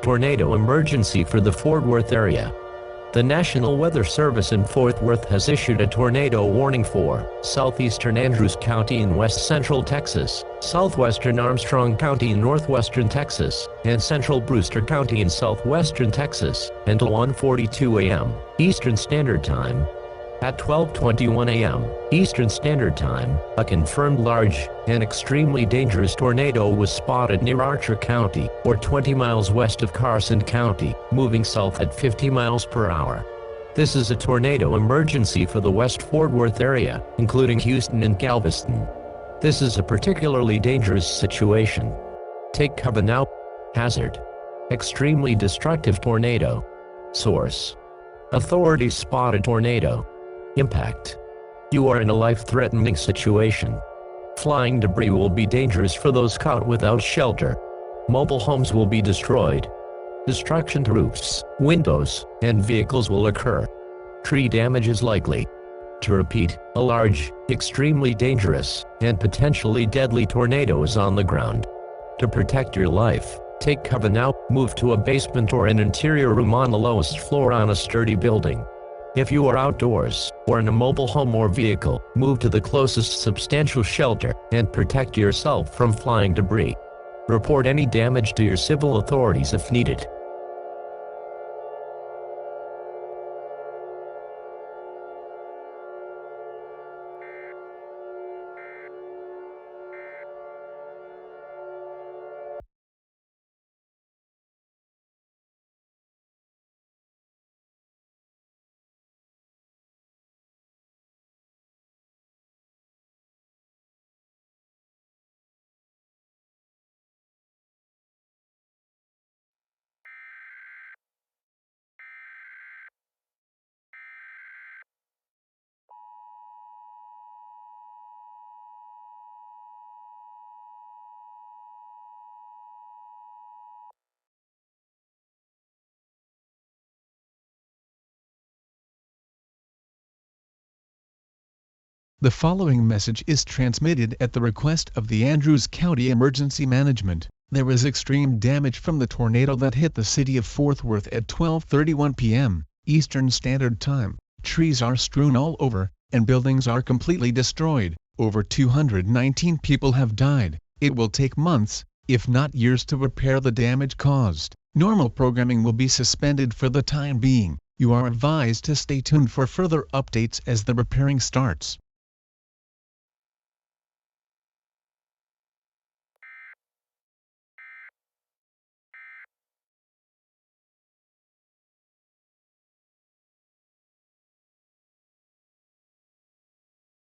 tornado emergency for the Fort Worth area. The National Weather Service in Fort Worth has issued a tornado warning for southeastern Andrews County in west central Texas, southwestern Armstrong County in northwestern Texas, and central Brewster County in southwestern Texas until 1:42 a.m. Eastern Standard Time. At 12:21 a.m. Eastern Standard Time, a confirmed large and extremely dangerous tornado was spotted near Archer County, or 20 miles west of Carson County, moving south at 50 miles per hour. This is a tornado emergency for the West Fort Worth area, including Houston and Galveston. This is a particularly dangerous situation. Take cover now. Hazard: extremely destructive tornado. Source: authorities spotted tornado. Impact: you are in a life-threatening situation. Flying debris will be dangerous for those caught without shelter. Mobile homes will be destroyed. Destruction to roofs, windows, and vehicles will occur. Tree damage is likely. To repeat, a large, extremely dangerous, and potentially deadly tornado is on the ground. To protect your life, take cover now. Move to a basement or an interior room on the lowest floor on a sturdy building. If you are outdoors, or in a mobile home or vehicle, move to the closest substantial shelter, and protect yourself from flying debris. Report any damage to your civil authorities if needed. The following message is transmitted at the request of the Andrews County Emergency Management. There is extreme damage from the tornado that hit the city of Fort Worth at 12:31 p.m. Eastern Standard Time. Trees are strewn all over, and buildings are completely destroyed. Over 219 people have died. It will take months, if not years, to repair the damage caused. Normal programming will be suspended for the time being. You are advised to stay tuned for further updates as the repairing starts.